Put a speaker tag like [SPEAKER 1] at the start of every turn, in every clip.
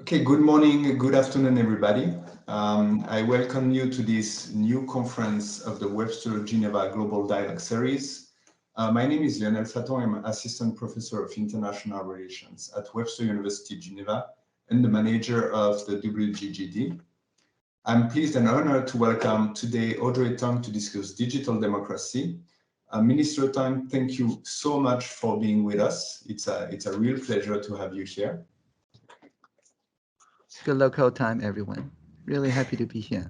[SPEAKER 1] Okay, good morning, good afternoon, everybody. I welcome you to this new conference of the Webster Geneva Global Dialogue Series. My name is Lionel Faton. I'm Assistant Professor of International Relations at Webster University Geneva and the manager of the WGGD. I'm pleased and honored to welcome today Audrey Tang to discuss digital democracy. Minister Tang, thank you so much for being with us. It's a real pleasure to have you here.
[SPEAKER 2] Good local time, everyone. Really happy to be here.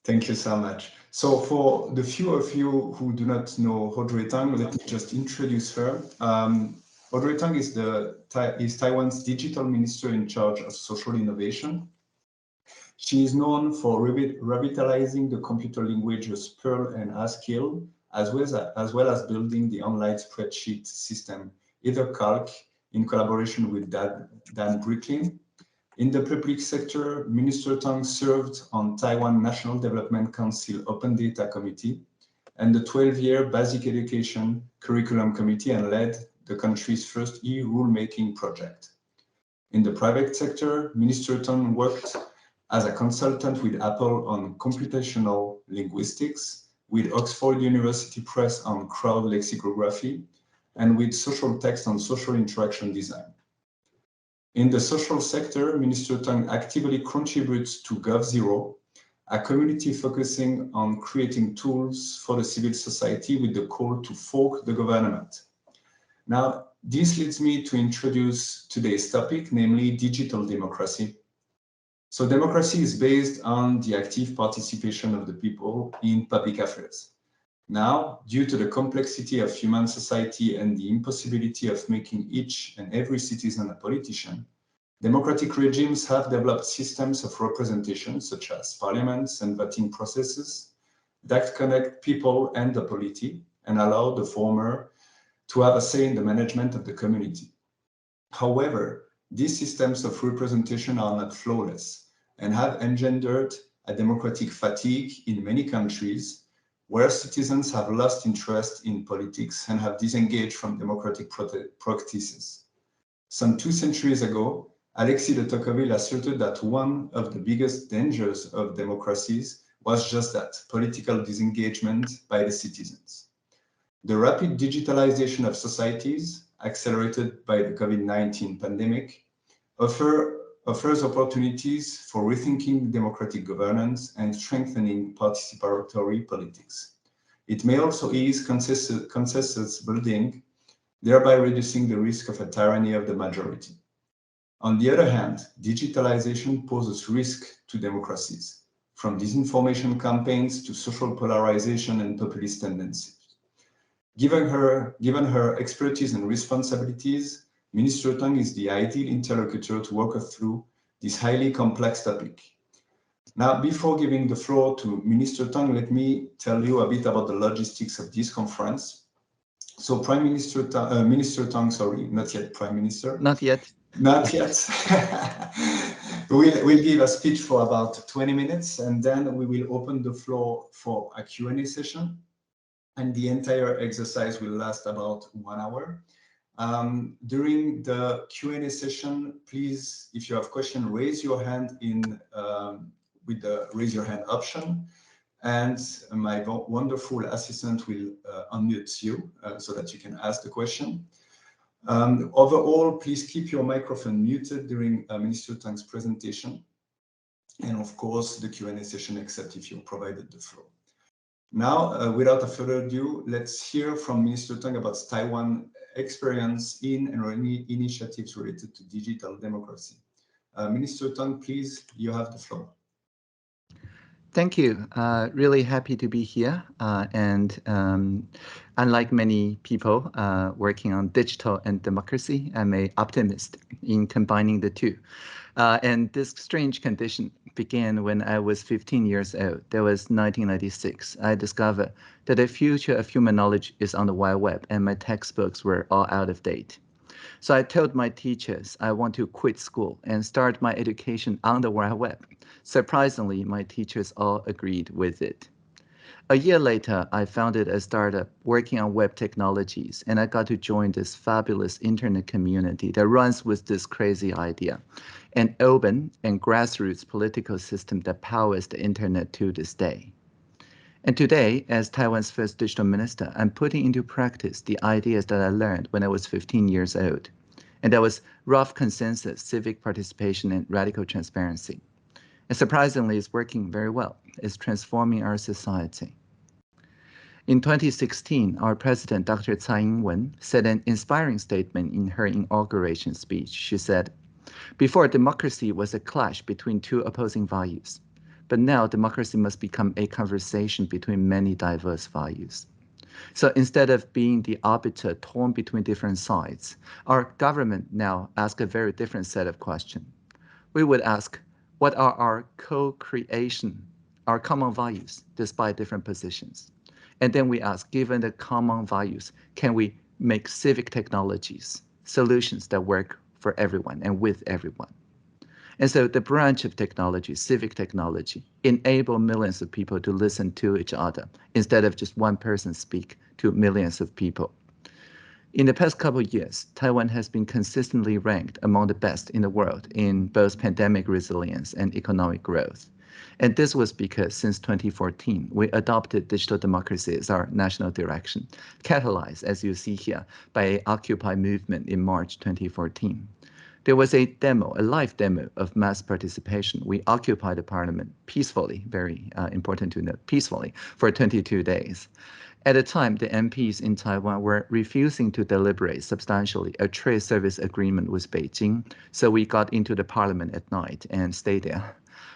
[SPEAKER 1] Thank you so much. So for the few of you who do not know Audrey Tang, let me just introduce her. Audrey Tang is Taiwan's digital minister in charge of social innovation. She is known for revitalizing the computer languages Perl and Haskell, as well as building the online spreadsheet system EtherCalc in collaboration with Dan Bricklin. In the public sector, Minister Tang served on Taiwan National Development Council Open Data Committee and the 12-year Basic Education Curriculum Committee and led the country's first e-Rulemaking project. In the private sector, Minister Tang worked as a consultant with Apple on computational linguistics, with Oxford University Press on crowd lexicography, and with Socialtext on social interaction design. In the social sector, Minister Tang actively contributes to GovZero, a community focusing on creating tools for the civil society with the call to fork the government. Now, this leads me to introduce today's topic, namely digital democracy. So democracy is based on the active participation of the people in public affairs. Now, due to the complexity of human society and the impossibility of making each and every citizen a politician, democratic regimes have developed systems of representation, such as parliaments and voting processes, that connect people and the polity and allow the former to have a say in the management of the community. However, these systems of representation are not flawless and have engendered a democratic fatigue in many countries, where citizens have lost interest in politics and have disengaged from democratic practices. Some 2 centuries ago, Alexis de Tocqueville asserted that one of the biggest dangers of democracies was just that, political disengagement by the citizens. The rapid digitalization of societies, accelerated by the COVID-19 pandemic, offers opportunities for rethinking democratic governance and strengthening participatory politics. It may also ease consensus building, thereby reducing the risk of a tyranny of the majority. On the other hand, digitalization poses risk to democracies, from disinformation campaigns to social polarization and populist tendencies. Given her expertise and responsibilities, Minister Tang is the ideal interlocutor to walk us through this highly complex topic. Now, before giving the floor to Minister Tang, let me tell you a bit about the logistics of this conference. So Minister Tang, sorry, not yet Prime Minister.
[SPEAKER 2] Not yet.
[SPEAKER 1] Not yet. We'll give a speech for about 20 minutes, and then we will open the floor for a Q&A session. And the entire exercise will last about 1 hour. During the Q&A session, please, if you have questions, raise your hand with the raise your hand option, and my wonderful assistant will unmute you so that you can ask the question. Overall, please keep your microphone muted during Minister Tang's presentation, and of course the Q&A session, except if you're provided the floor. Now, without further ado, let's hear from Minister Tang about Taiwan experience in and any initiatives related to digital democracy. Minister Tang, please, you have the floor.
[SPEAKER 2] Thank you. Really happy to be here. And unlike many people working on digital and democracy, I'm an optimist in combining the two. And this strange condition began when I was 15 years old. That was 1996. I discovered that the future of human knowledge is on the wide web, and my textbooks were all out of date. So I told my teachers I want to quit school and start my education on the wide web. Surprisingly, my teachers all agreed with it. A year later, I founded a startup working on web technologies, and I got to join this fabulous internet community that runs with this crazy idea, an open and grassroots political system that powers the internet to this day. And today, as Taiwan's first digital minister, I'm putting into practice the ideas that I learned when I was 15 years old. And that was rough consensus, civic participation, and radical transparency. And surprisingly, it's working very well. It's transforming our society. In 2016, our president, Dr. Tsai Ing-wen, said an inspiring statement in her inauguration speech. She said, "Before, democracy was a clash between two opposing values. But now democracy must become a conversation between many diverse values." So instead of being the arbiter torn between different sides, our government now asks a very different set of questions. We would ask, what are our co-creation, our common values, despite different positions? And then we ask, given the common values, can we make civic technologies, solutions that work for everyone and with everyone? And so the branch of technology, civic technology, enable millions of people to listen to each other instead of just one person speak to millions of people. In the past couple of years, Taiwan has been consistently ranked among the best in the world in both pandemic resilience and economic growth. And this was because since 2014, we adopted digital democracy as our national direction, catalyzed, as you see here, by an Occupy movement in March 2014. There was a demo, a live demo of mass participation. We occupied the parliament peacefully, very important to note, peacefully, for 22 days. At the time, the MPs in Taiwan were refusing to deliberate substantially a trade service agreement with Beijing, so we got into the parliament at night and stayed there.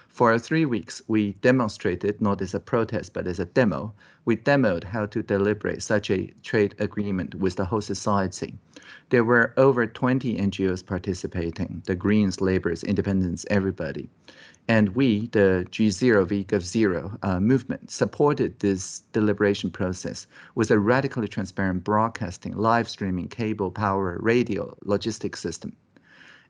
[SPEAKER 2] For 3 weeks, we demonstrated, not as a protest, but as a demo. We demoed how to deliberate such a trade agreement with the whole society. There were over 20 NGOs participating, the Greens, Labours, Independents, everybody. And we, the G0V Gov0 movement, supported this deliberation process with a radically transparent broadcasting, live streaming, cable, power, radio, logistics system.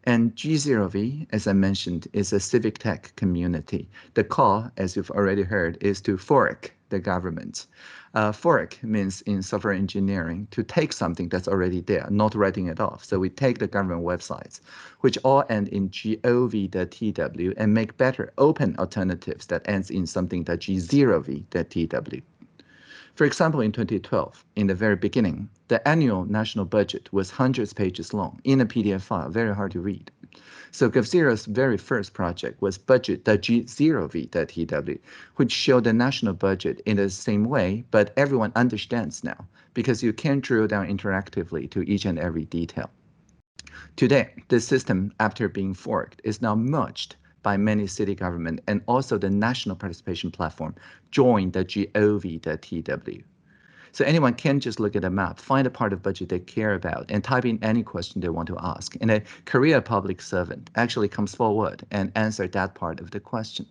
[SPEAKER 2] And G0V, as I mentioned, is a civic tech community. The call, as you've already heard, is to fork the government. Fork means in software engineering to take something that's already there, not writing it off. So we take the government websites, which all end in gov.tw, and make better open alternatives that ends in something that g0v.tw. For example, in 2012, in the very beginning, the annual national budget was hundreds of pages long in a PDF file, very hard to read. So Gov0's very first project was budget.g0v.tw, which showed the national budget in the same way, but everyone understands now because you can drill down interactively to each and every detail. Today, the system, after being forked, is now merged by many city government, and also the national participation platform joined the gov.tw. So anyone can just look at a map, find a part of budget they care about, and type in any question they want to ask. And a career public servant actually comes forward and answers that part of the question.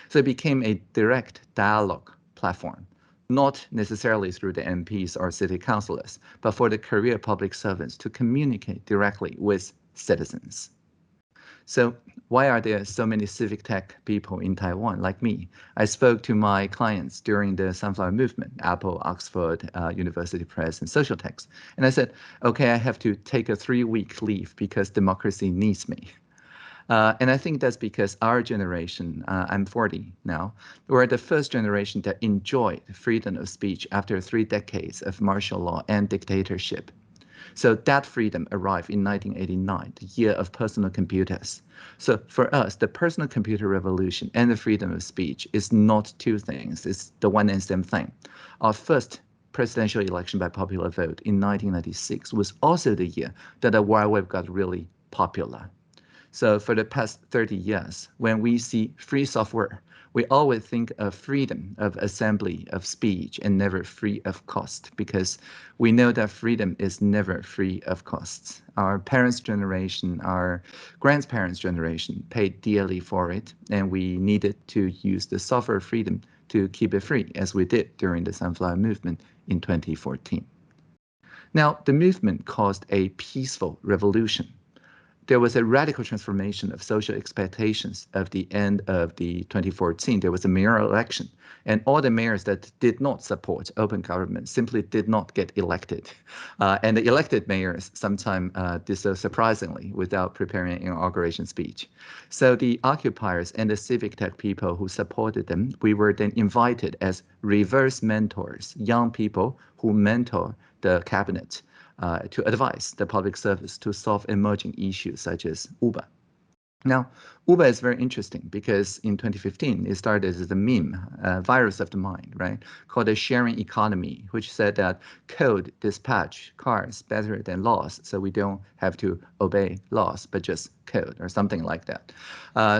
[SPEAKER 2] So it became a direct dialogue platform, not necessarily through the MPs or city councillors, but for the career public servants to communicate directly with citizens. So why are there so many civic tech people in Taiwan like me? I spoke to my clients during the Sunflower Movement, Apple, Oxford, University Press, and Socialtext. And I said, okay, I have to take a 3-week leave because democracy needs me. And I think that's because our generation, I'm 40 now, we're the first generation that enjoyed freedom of speech after 3 decades of martial law and dictatorship. So that freedom arrived in 1989, the year of personal computers. So for us, the personal computer revolution and the freedom of speech is not two things, it's the one and same thing. Our first presidential election by popular vote in 1996 was also the year that the Wild Web got really popular. So for the past 30 years, when we see free software, we always think of freedom of assembly, of speech, and never free of cost, because we know that freedom is never free of costs. Our parents' generation, our grandparents' generation paid dearly for it, and we needed to use the software freedom to keep it free, as we did during the Sunflower Movement in 2014. Now, the movement caused a peaceful revolution. there was a radical transformation of social expectations of the end of the 2014. There was a mayoral election, and all the mayors that did not support open government simply did not get elected. And the elected mayors sometimes did so surprisingly without preparing an inauguration speech. So the occupiers and the civic tech people who supported them, we were then invited as reverse mentors, young people who mentor the cabinet to advise the public service to solve emerging issues such as Uber. Now, Uber is very interesting because in 2015, it started as a meme, virus of the mind, right, called a sharing economy, which said that code dispatch cars better than laws, so we don't have to obey laws, but just code or something like that.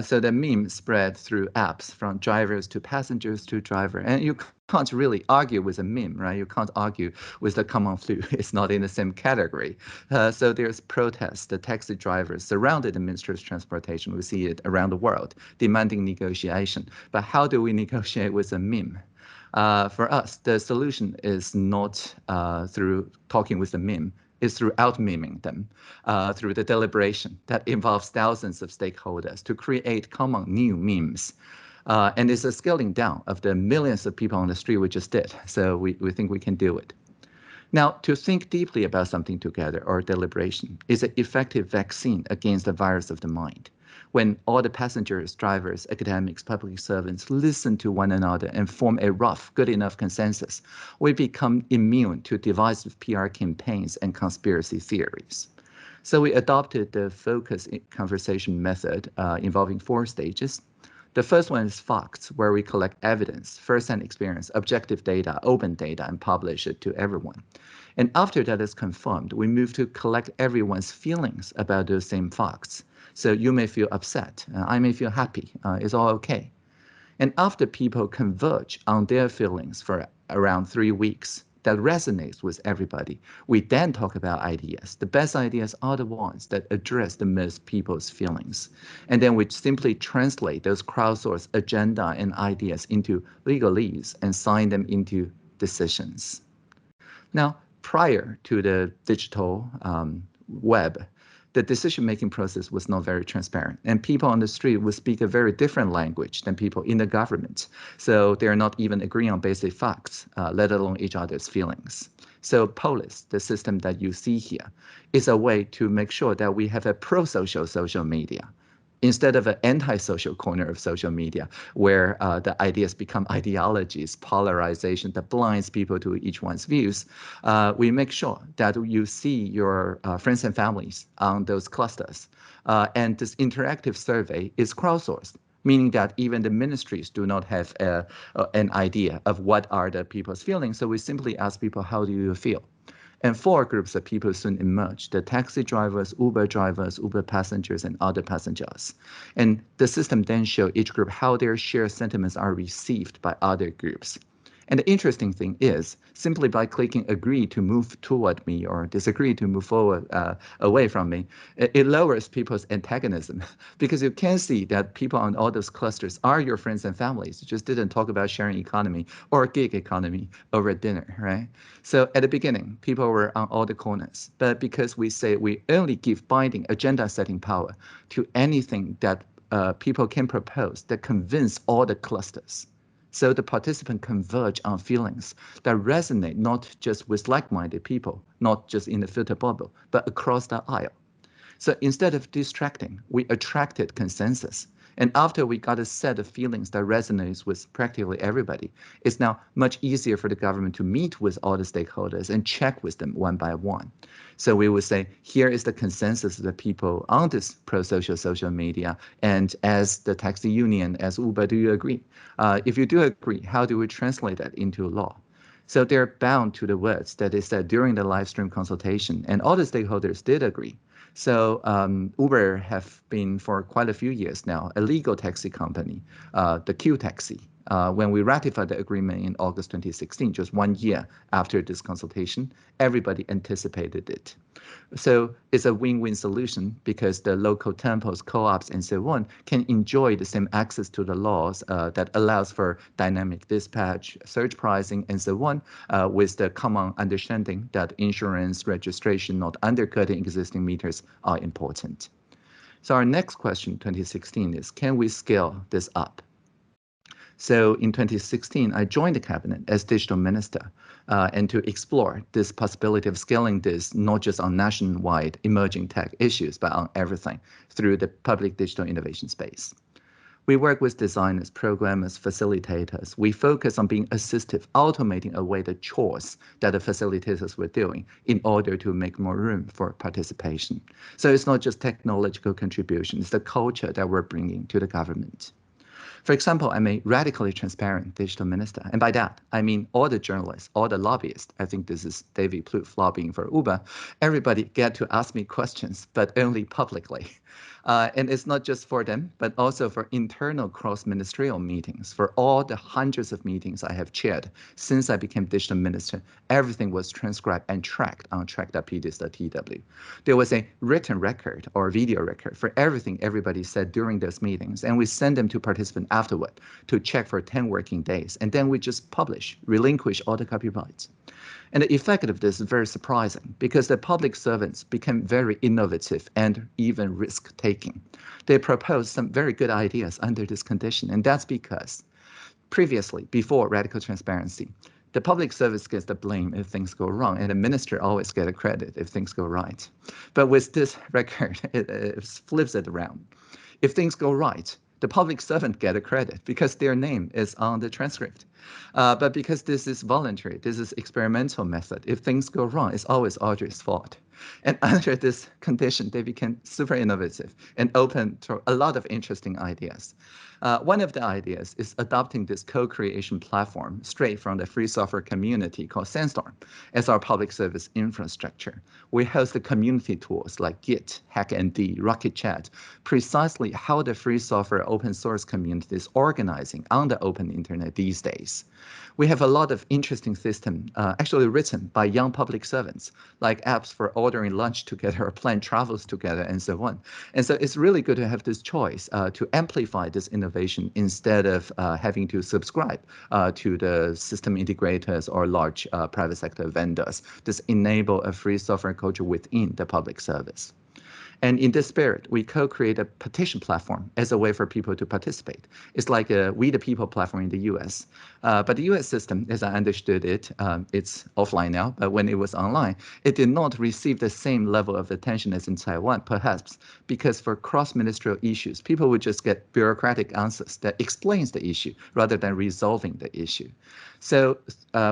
[SPEAKER 2] So the meme spread through apps from drivers to passengers to driver, and you can't really argue with a meme, right? You can't argue with the common flu. It's not in the same category. So there's protests. The taxi drivers surrounded the Ministry of Transportation. We see it around the world, demanding negotiation. But how do we negotiate with a meme? For us, the solution is not through talking with the meme. Is through out-meming them, through the deliberation that involves thousands of stakeholders to create common new memes. And it's a scaling down of the millions of people on the street we just did. So we think we can do it. Now, to think deeply about something together or deliberation is an effective vaccine against the virus of the mind. When all the passengers, drivers, academics, public servants listen to one another and form a rough, good enough consensus, we become immune to divisive PR campaigns and conspiracy theories. So we adopted the focus conversation method involving 4 stages. The first one is facts, where we collect evidence, first-hand experience, objective data, open data, and publish it to everyone. And after that is confirmed, we move to collect everyone's feelings about those same facts. So you may feel upset, I may feel happy, it's all okay. And after people converge on their feelings for around 3 weeks, that resonates with everybody, we then talk about ideas. The best ideas are the ones that address the most people's feelings. And then we simply translate those crowdsourced agenda and ideas into legalese and sign them into decisions. Now, prior to the digital web, the decision-making process was not very transparent, and people on the street would speak a very different language than people in the government. So they're not even agreeing on basic facts, let alone each other's feelings. So Polis, the system that you see here, is a way to make sure that we have a pro-social social media, instead of an anti-social corner of social media, where the ideas become ideologies, polarization that blinds people to each one's views, we make sure that you see your friends and families on those clusters. And this interactive survey is crowdsourced, meaning that even the ministries do not have an idea of what are the people's feelings. So we simply ask people, how do you feel? And 4 groups of people soon emerged: the taxi drivers, Uber passengers, and other passengers. And the system then showed each group how their shared sentiments are received by other groups. And the interesting thing is, simply by clicking agree to move toward me or disagree to move forward away from me, it lowers people's antagonism, because you can see that people on all those clusters are your friends and families. You just didn't talk about sharing economy or gig economy over dinner, right? So at the beginning, people were on all the corners, but because we say we only give binding agenda setting power to anything that people can propose that convince all the clusters. So the participants converge on feelings that resonate not just with like-minded people, not just in the filter bubble, but across the aisle. So instead of distracting, we attracted consensus. And after we got a set of feelings that resonates with practically everybody, it's now much easier for the government to meet with all the stakeholders and check with them one by one. So we would say, here is the consensus of the people on this pro-social social media. And as the taxi union, as Uber, do you agree? If you do agree, how do we translate that into law? So they're bound to the words that they said during the live stream consultation, and all the stakeholders did agree. So Uber have been for quite a few years now a legal taxi company, the Q Taxi. When we ratified the agreement in August 2016, just 1 year after this consultation, everybody anticipated it. So it's a win-win solution because the local temples, co-ops, and so on can enjoy the same access to the laws that allows for dynamic dispatch, surge pricing, and so on, with the common understanding that insurance registration not undercutting existing meters are important. So our next question, 2016, is can we scale this up? So in 2016, I joined the cabinet as digital minister and to explore this possibility of scaling this not just on nationwide emerging tech issues, but on everything through the public digital innovation space. We work with designers, programmers, facilitators. We focus on being assistive, automating away the chores that the facilitators were doing in order to make more room for participation. So it's not just technological contribution, it's the culture that we're bringing to the government. For example, I'm a radically transparent digital minister. And by that, I mean all the journalists, all the lobbyists. I think this is David Plouffe lobbying for Uber. Everybody get to ask me questions, but only publicly. And it's not just for them, but also for internal cross-ministerial meetings. For all the hundreds of meetings I have chaired since I became digital minister, everything was transcribed and tracked on track.pdis.tw. There was a written record or video record for everything everybody said during those meetings, and we send them to participants afterward to check for 10 working days, and then we just publish, relinquish all the copyrights. And the effect of this is very surprising because the public servants became very innovative and even risk-taking. They proposed some very good ideas under this condition, and that's because previously, before radical transparency, the public service gets the blame if things go wrong, and the minister always gets the credit if things go right. But with this record, it flips it around. If things go right, the public servant get a credit because their name is on the transcript. But because this is voluntary, this is experimental method, if things go wrong, it's always Audrey's fault. And under this condition, they became super innovative and open to a lot of interesting ideas. One of the ideas is adopting this co-creation platform straight from the free software community called Sandstorm as our public service infrastructure. We host the community tools like Git, HackMD, RocketChat, precisely how the free software open source community is organizing on the open internet these days. We have a lot of interesting systems actually written by young public servants, like apps for ordering lunch together or plan travels together and so on. And so it's really good to have this choice to amplify this innovation instead of having to subscribe to the system integrators or large private sector vendors. This enable a free software culture within the public service. And in this spirit, we co-create a petition platform as a way for people to participate. It's like a We the People platform in the US. But the US system, as I understood it, it's offline now, but when it was online, it did not receive the same level of attention as in Taiwan, perhaps because for cross-ministerial issues, people would just get bureaucratic answers that explains the issue rather than resolving the issue. So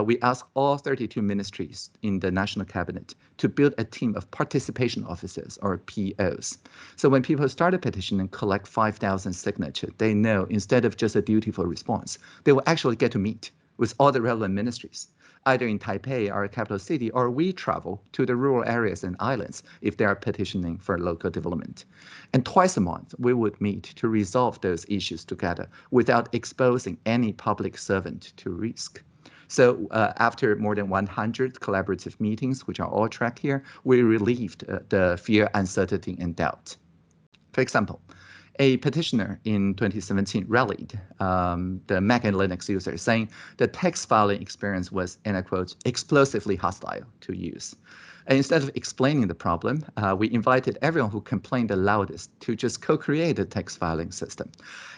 [SPEAKER 2] we asked all 32 ministries in the national cabinet to build a team of participation officers or POs. So when people start a petition and collect 5,000 signatures, they know instead of just a dutiful response, they will actually get to meet with all the relevant ministries, either in Taipei, our capital city, or we travel to the rural areas and islands if they are petitioning for local development. And twice a month, we would meet to resolve those issues together without exposing any public servant to risk. So after more than 100 collaborative meetings, which are all tracked here, we relieved the fear, uncertainty, and doubt. For example, a petitioner in 2017 rallied the Mac and Linux users, saying the text filing experience was, and I quote, explosively hostile to use. And instead of explaining the problem, we invited everyone who complained the loudest to just co-create a text filing system.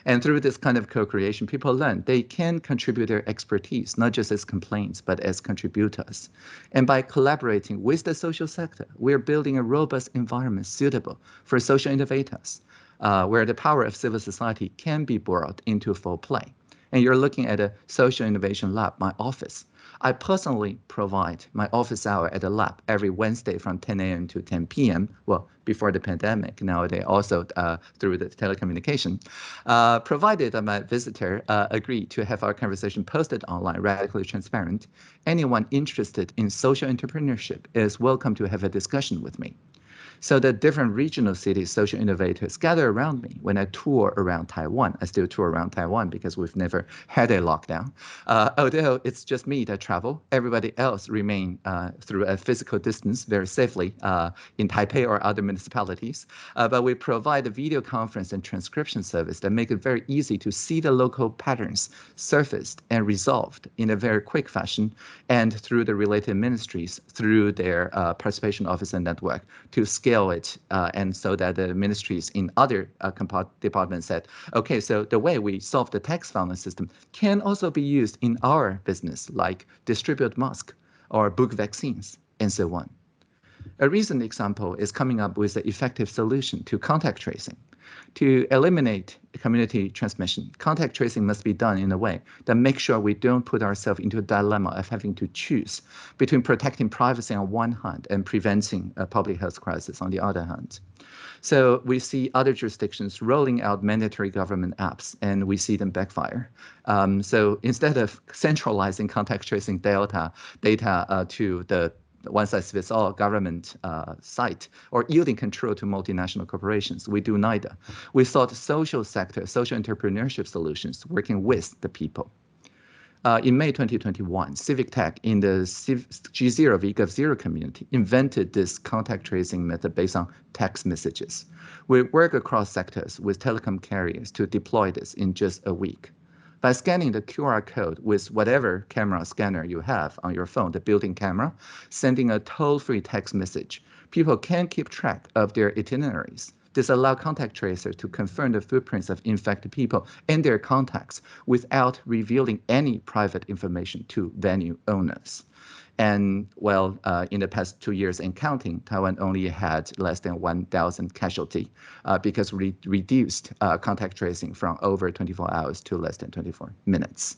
[SPEAKER 2] And through this kind of co-creation, people learn they can contribute their expertise, not just as complaints, but as contributors. And by collaborating with the social sector, we're building a robust environment suitable for social innovators, where the power of civil society can be brought into full play. And you're looking at a social innovation lab, my office. I personally provide my office hour at the lab every Wednesday from 10 a.m. to 10 p.m. Well, before the pandemic, nowadays also through the telecommunication, provided that my visitor agreed to have our conversation posted online, radically transparent. Anyone interested in social entrepreneurship is welcome to have a discussion with me. So the different regional cities, social innovators gather around me when I tour around Taiwan. I still tour around Taiwan because we've never had a lockdown. Although it's just me that travel, everybody else remain through a physical distance very safely in Taipei or other municipalities. But we provide a video conference and transcription service that make it very easy to see the local patterns surfaced and resolved in a very quick fashion, and through the related ministries, through their participation officer network, to scale it, and so that the ministries in other departments said, okay, so the way we solve the tax filing system can also be used in our business, like distribute masks or book vaccines, and so on. A recent example is coming up with an effective solution to contact tracing. To eliminate community transmission, contact tracing must be done in a way that makes sure we don't put ourselves into a dilemma of having to choose between protecting privacy on one hand and preventing a public health crisis on the other hand. So we see other jurisdictions rolling out mandatory government apps, and we see them backfire. So instead of centralizing contact tracing data to the one-size-fits-all government site or yielding control to multinational corporations, we do neither. We sought social sector, social entrepreneurship solutions working with the people. In May 2021, Civic Tech in the G0 VGov0 community invented this contact tracing method based on text messages. We work across sectors with telecom carriers to deploy this in just a week. By scanning the QR code with whatever camera scanner you have on your phone, the built-in camera, sending a toll-free text message, people can keep track of their itineraries. This allows contact tracers to confirm the footprints of infected people and their contacts without revealing any private information to venue owners. And well, in the past 2 years and counting, Taiwan only had less than 1,000 casualties because we reduced contact tracing from over 24 hours to less than 24 minutes.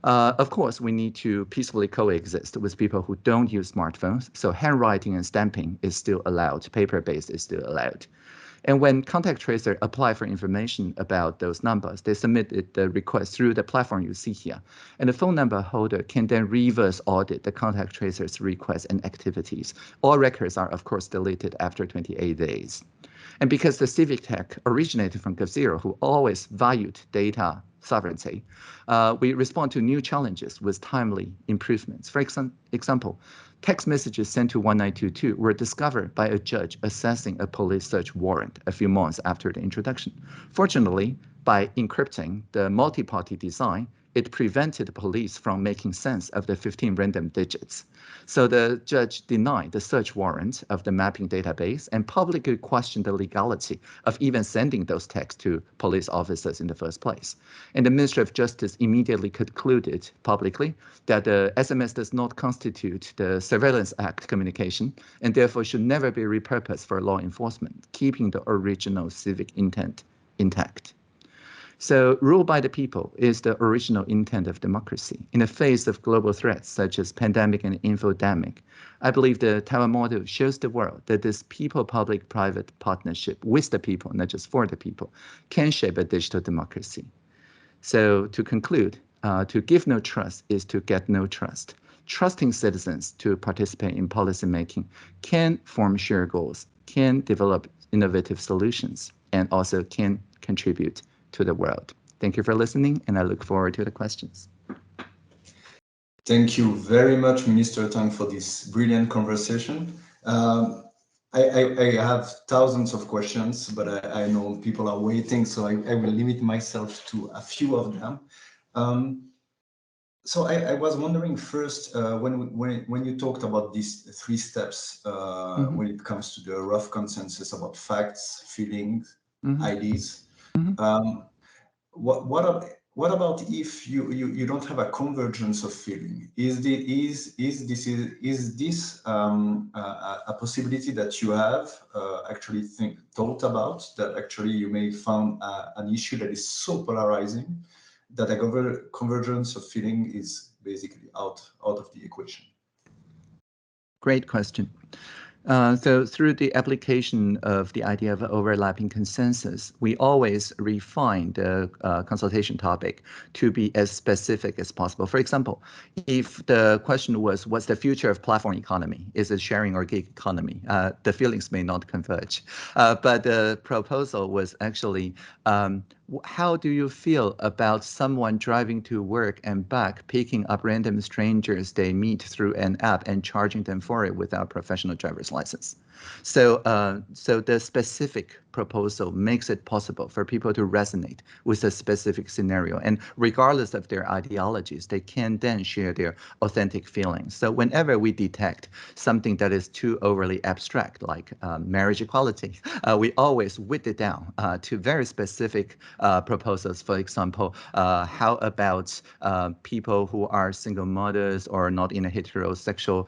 [SPEAKER 2] Of course, we need to peacefully coexist with people who don't use smartphones. So handwriting and stamping is still allowed. Paper-based is still allowed. And when contact tracers apply for information about those numbers, they submit the request through the platform you see here. And the phone number holder can then reverse audit the contact tracer's requests and activities. All records are, of course, deleted after 28 days. And because the Civic Tech originated from Gov0, who always valued data sovereignty, we respond to new challenges with timely improvements. For example, text messages sent to 1922 were discovered by a judge assessing a police search warrant a few months after the introduction. Fortunately, by encrypting the multi-party design, it prevented the police from making sense of the 15 random digits. So the judge denied the search warrant of the mapping database and publicly questioned the legality of even sending those texts to police officers in the first place. And the Ministry of Justice immediately concluded publicly that the SMS does not constitute the Surveillance Act communication and therefore should never be repurposed for law enforcement, keeping the original civic intent intact. So rule by the people is the original intent of democracy. In the face of global threats such as pandemic and infodemic, I believe the Taiwan model shows the world that this people-public-private partnership with the people, not just for the people, can shape a digital democracy. So to conclude, to give no trust is to get no trust. Trusting citizens to participate in policymaking can form shared goals, can develop innovative solutions, and also can contribute to the world. Thank you for listening, and I look forward to the questions.
[SPEAKER 1] Thank you very much, Minister Tang, for this brilliant conversation. I have thousands of questions, but I know people are waiting, so I will limit myself to a few of them. So I was wondering first, when you talked about these 3 steps, when it comes to the rough consensus about facts, feelings, ideas, what about if you don't have a convergence of feeling? Is this a possibility that you have actually thought about, that actually you may found an issue that is so polarizing that a convergence of feeling is basically out of the equation?
[SPEAKER 2] Great question. So through the application of the idea of overlapping consensus, we always refine the consultation topic to be as specific as possible. For example, if the question was, what's the future of platform economy? Is it sharing or gig economy? The feelings may not converge. But the proposal was actually, how do you feel about someone driving to work and back, picking up random strangers they meet through an app and charging them for it without professional driver's license? So, so the specific proposal makes it possible for people to resonate with a specific scenario. And regardless of their ideologies, they can then share their authentic feelings. So whenever we detect something that is too overly abstract, like marriage equality, we always whittle it down to very specific proposals. For example, how about people who are single mothers or not in a heterosexual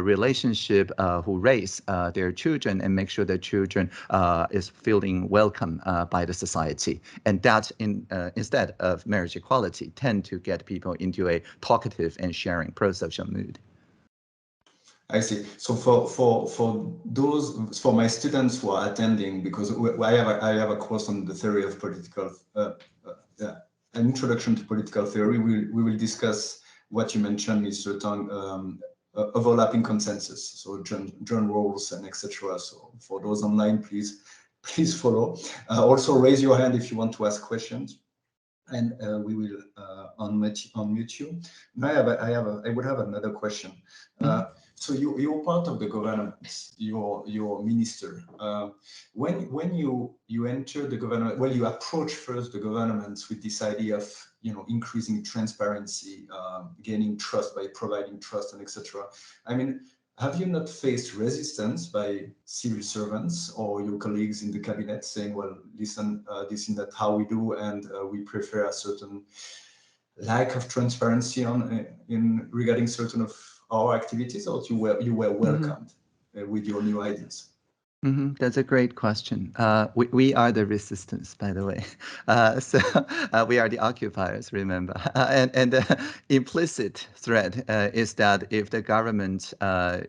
[SPEAKER 2] relationship who raise their children and make sure their children is feeling welcome by the society. And that instead of marriage equality tend to get people into a talkative and sharing pro-social mood.
[SPEAKER 1] I see. So for my students who are attending, because I have a course on the theory of political, an introduction to political theory. We will discuss what you mentioned, Mr. Tang, overlapping consensus. So John Rawls and etc. So for those online, please follow. Also raise your hand if you want to ask questions, and we will unmute you. Now I would have another question. So you're part of the government. You're minister. When you enter the government, well, you approach first the government with this idea of increasing transparency, gaining trust by providing trust, and etc. I mean, have you not faced resistance by civil servants or your colleagues in the cabinet saying, well, listen, this is not how we do, and we prefer a certain lack of transparency in regarding certain of our activities, or you were welcomed with your new ideas?
[SPEAKER 2] That's a great question. We are the resistance, by the way. So we are the occupiers, remember. And the implicit threat is that if the government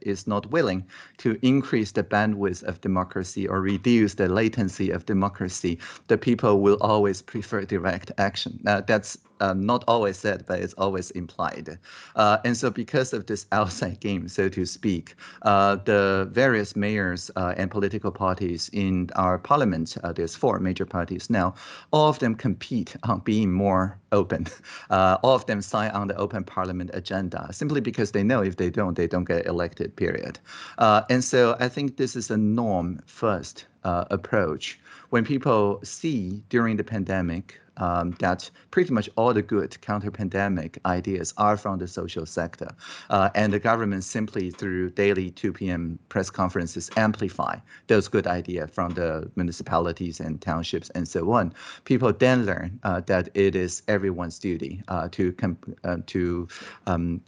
[SPEAKER 2] is not willing to increase the bandwidth of democracy or reduce the latency of democracy, the people will always prefer direct action. That's not always said, but it's always implied. And so because of this outside game, so to speak, the various mayors and political parties in our parliament, there's 4 major parties now, all of them compete on being more open. All of them sign on the open parliament agenda, simply because they know if they don't get elected, period. And so I think this is a norm first approach. When people see during the pandemic that pretty much all the good counter-pandemic ideas are from the social sector. And the government simply through daily 2 p.m. press conferences amplify those good ideas from the municipalities and townships and so on. People then learn that it is everyone's duty to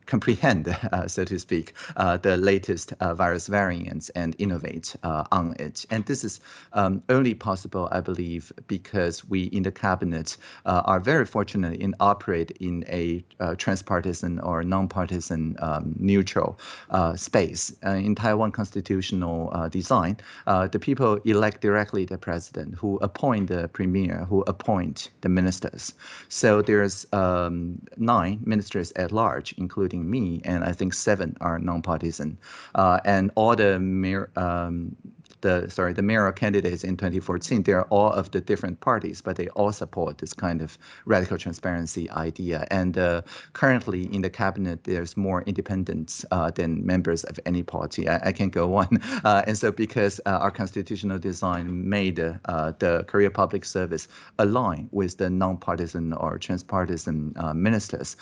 [SPEAKER 2] comprehend, so to speak, the latest virus variants and innovate on it. And this is only possible, I believe, because we in the cabinet are very fortunate in operate in a transpartisan or non-partisan neutral space. In Taiwan constitutional design, the people elect directly the president, who appoint the premier, who appoint the ministers. So there's 9 ministers at large, including me, and I think 7 are non-partisan. And all the mayoral candidates in 2014, they're all of the different parties, but they all support this kind of radical transparency idea. And currently in the cabinet, there's more independents than members of any party. I can go on. And so because our constitutional design made the career public service align with the non-partisan or transpartisan ministers,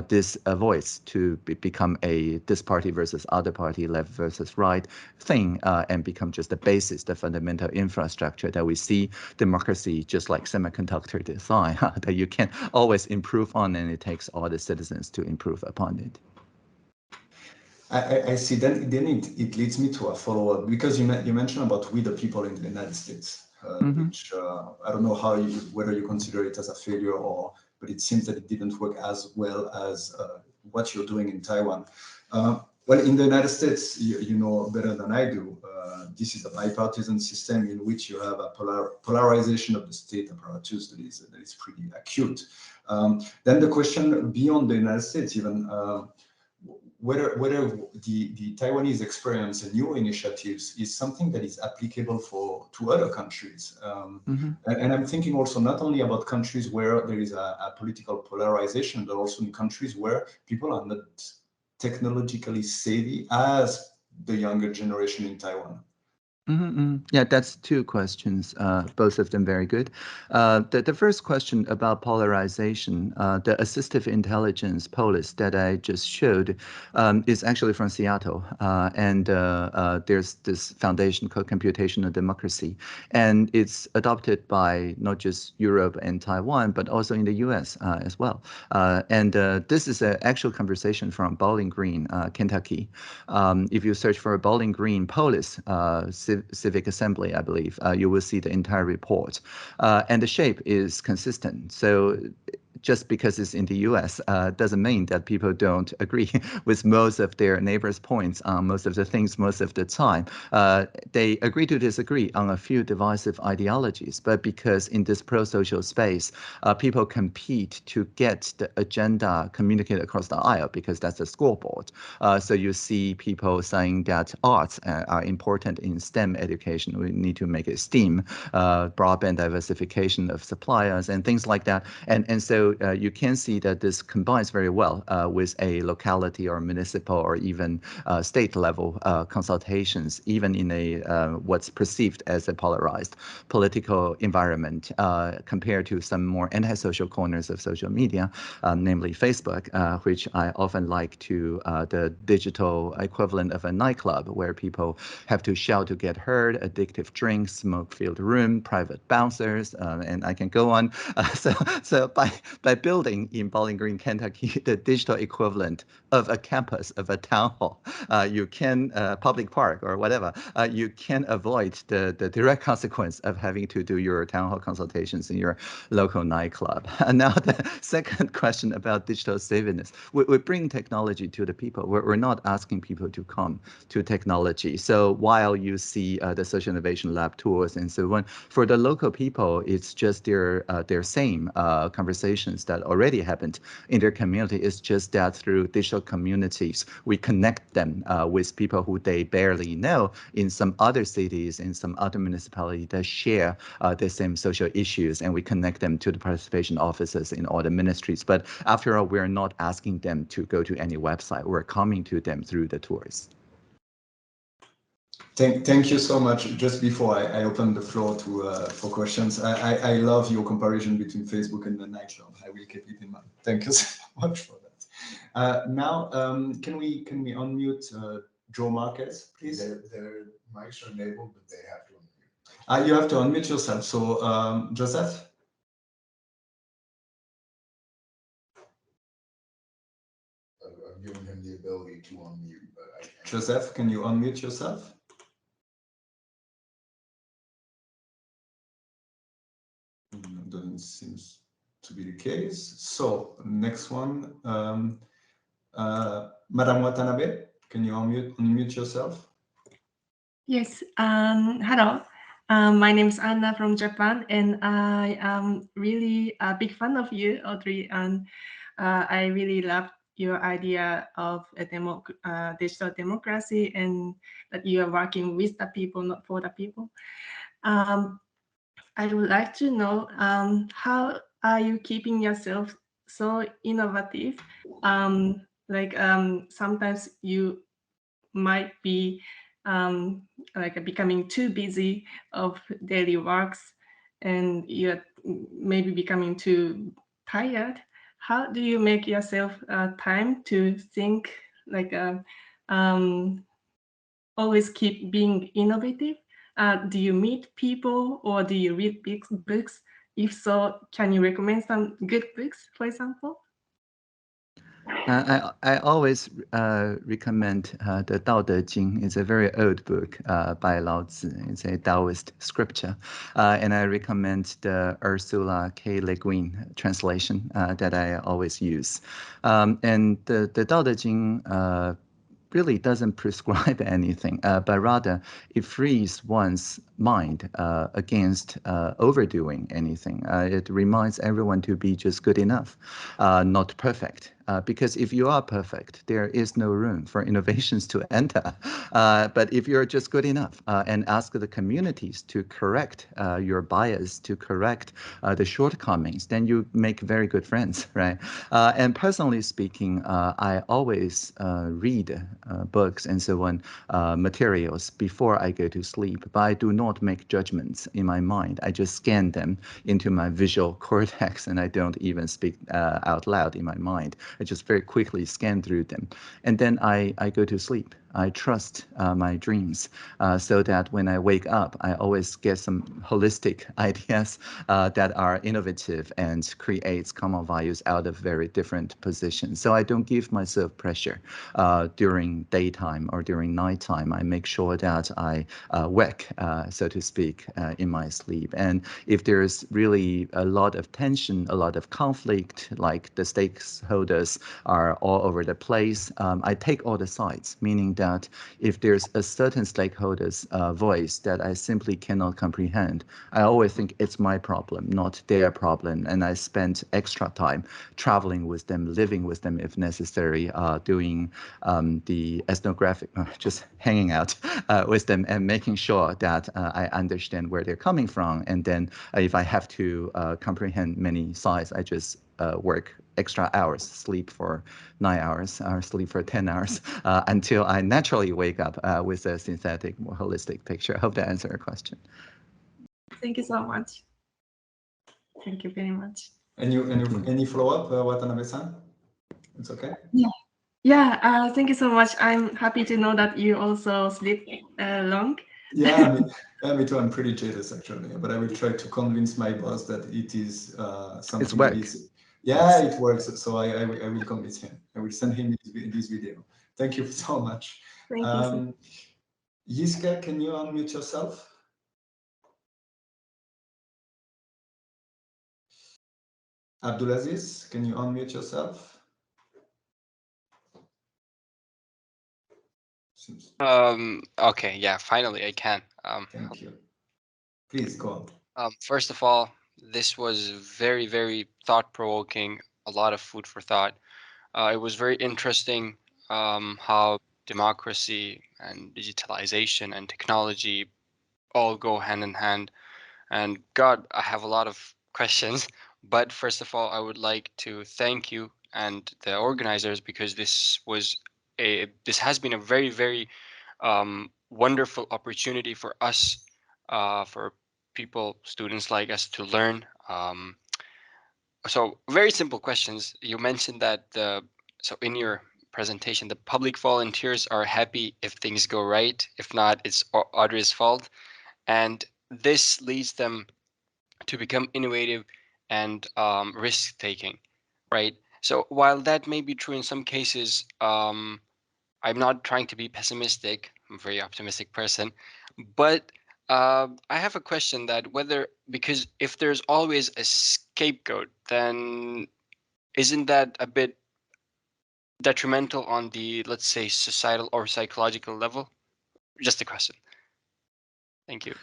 [SPEAKER 2] this voice to become a this party versus other party, left versus right thing, and become just the basis, the fundamental infrastructure that we see democracy just like semiconductor design, that you can always improve on, and it takes all the citizens to improve upon it.
[SPEAKER 1] I see. Then it leads me to a follow-up, because you mentioned about we the people in the United States, which I don't know whether you consider it as a failure, but it seems that it didn't work as well as what you're doing in Taiwan. Well, in the United States, you know better than I do, this is a bipartisan system in which you have a polarization of the state apparatus that is pretty acute. Then the question beyond the United States, even whether the Taiwanese experience and new initiatives is something that is applicable to other countries. And I'm thinking also not only about countries where there is a political polarization, but also in countries where people are not technologically savvy as the younger generation in Taiwan.
[SPEAKER 2] Yeah, that's two questions, both of them very good. The first question about polarization, the assistive intelligence polis that I just showed is actually from Seattle. And there's this foundation called Computational Democracy. And it's adopted by not just Europe and Taiwan, but also in the US as well. And this is an actual conversation from Bowling Green, Kentucky. If you search for Bowling Green polis, Civic Assembly, I believe, you will see the entire report. And the shape is consistent. So just because it's in the US doesn't mean that people don't agree with most of their neighbors' points on most of the things most of the time. They agree to disagree on a few divisive ideologies, but because in this pro-social space, people compete to get the agenda communicated across the aisle because that's the scoreboard. So you see people saying that arts are important in STEM education. We need to make it STEAM, broadband diversification of suppliers and things like that. And so you can see that this combines very well with a locality or municipal or even state level consultations, even in a what's perceived as a polarized political environment compared to some more antisocial corners of social media, namely Facebook, which I often like to the digital equivalent of a nightclub where people have to shout to get heard, addictive drinks, smoke-filled room, private bouncers, and I can go on. So by building in Bowling Green, Kentucky, the digital equivalent of a campus, of a town hall, you can, public park or whatever, you can avoid the direct consequence of having to do your town hall consultations in your local nightclub. And now the second question about digital savviness. We bring technology to the people. We're not asking people to come to technology. So while you see the Social Innovation Lab tours and so on, for the local people, it's just their same conversations that already happened in their community. It's just that through digital communities, we connect them with people who they barely know in some other cities, in some other municipalities that share the same social issues, and we connect them to the participation offices in all the ministries. But after all, we're not asking them to go to any website. We're coming to them through the tours.
[SPEAKER 1] Thank you so much. Just before I open the floor to for questions, I love your comparison between Facebook and the nightclub. I will keep it in mind. Thank you so much for that. Now, can we unmute Joe Marquez, please?
[SPEAKER 3] Their mics are enabled, but they have to unmute.
[SPEAKER 1] You have to unmute yourself. So, Joseph.
[SPEAKER 3] I've given him the ability to unmute, but I can't.
[SPEAKER 1] Joseph, can you unmute yourself? Doesn't seem to be the case. So next one, Madam Watanabe, can you unmute yourself?
[SPEAKER 4] Yes. Hello. My name is Anna from Japan, and I am really a big fan of you, Audrey. And I really love your idea of a digital democracy, and that you are working with the people, not for the people. I would like to know how are you keeping yourself so innovative? Sometimes you might be like becoming too busy of daily works, and you're maybe becoming too tired. How do you make yourself time to think, like always keep being innovative? Do you meet people or do you read books? If so, can you recommend some good books, for example?
[SPEAKER 2] I always recommend the Tao Te Ching. It's a very old book by Lao Tzu. It's a Taoist scripture. And I recommend the Ursula K. Le Guin translation that I always use. And the Tao Te Ching really doesn't prescribe anything, but rather it frees one's mind against overdoing anything. It reminds everyone to be just good enough, not perfect. because if you are perfect, there is no room for innovations to enter. But if you're just good enough and ask the communities to correct your bias, to correct the shortcomings, then you make very good friends, right? And personally speaking, I always read books and so on, materials before I go to sleep, but I do not make judgments in my mind. I just scan them into my visual cortex, and I don't even speak out loud in my mind. I just very quickly scan through them, and then I go to sleep. I trust my dreams so that when I wake up, I always get some holistic ideas that are innovative and creates common values out of very different positions. So I don't give myself pressure during daytime or during nighttime. I make sure that I work, so to speak, in my sleep. And if there's really a lot of tension, a lot of conflict, like the stakeholders are all over the place, I take all the sides, meaning that if there's a certain stakeholder's voice that I simply cannot comprehend, I always think it's my problem, not their problem. And I spend extra time traveling with them, living with them if necessary, doing the ethnographic, just hanging out with them and making sure that I understand where they're coming from. And then if I have to comprehend many sides, I just work extra hours, sleep for 9 hours, or sleep for 10 hours, until I naturally wake up with a synthetic, more holistic picture. I hope that answered your question.
[SPEAKER 4] Thank you so much. Thank you very much.
[SPEAKER 1] Any follow-up, Watanabe-san? It's okay?
[SPEAKER 4] Yeah, thank you so much. I'm happy to know that you also sleep long.
[SPEAKER 1] Yeah, me too. I'm pretty jealous, actually. But I will try to convince my boss that it is something.
[SPEAKER 2] It's work.
[SPEAKER 1] Yeah, it works. So I will convince him. I will send him this video. Thank you so much.
[SPEAKER 4] Thank you.
[SPEAKER 1] Yiska, can you unmute yourself? Abdulaziz, can you unmute yourself?
[SPEAKER 5] Okay, yeah, finally I can.
[SPEAKER 1] Thank you. Please go on.
[SPEAKER 5] First of all, this was very, very thought-provoking, a lot of food for thought. It was very interesting how democracy and digitalization and technology all go hand in hand. And God, I have a lot of questions. But first of all, I would like to thank you and the organizers, because this has been a very, very wonderful opportunity for us, for people, students like us, to learn. So very simple questions. You mentioned that so in your presentation, the public volunteers are happy if things go right. If not, it's Audrey's fault. And this leads them to become innovative and risk-taking, right? So while that may be true in some cases, I'm not trying to be pessimistic. I'm a very optimistic person, but I have a question that because if there's always a scapegoat, then isn't that a bit detrimental on the, let's say, societal or psychological level? Just a question. Thank you.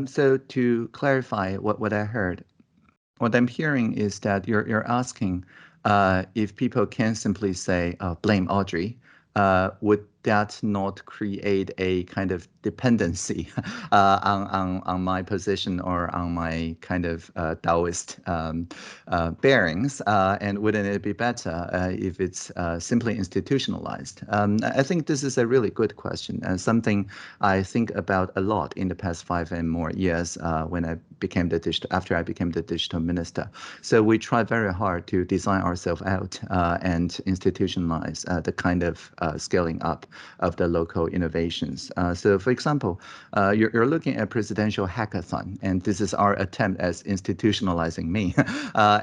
[SPEAKER 2] So to clarify what I heard, what I'm hearing is that you're asking if people can simply say, blame Audrey, would that not create a kind of dependency on my position or on my kind of Taoist bearings? And wouldn't it be better if it's simply institutionalized? I think this is a really good question, and something I think about a lot in the past 5 and more years when I became after I became the digital minister. So we try very hard to design ourselves out and institutionalize the kind of scaling up of the local innovations. So for example, you're looking at presidential hackathon, and this is our attempt as institutionalizing me.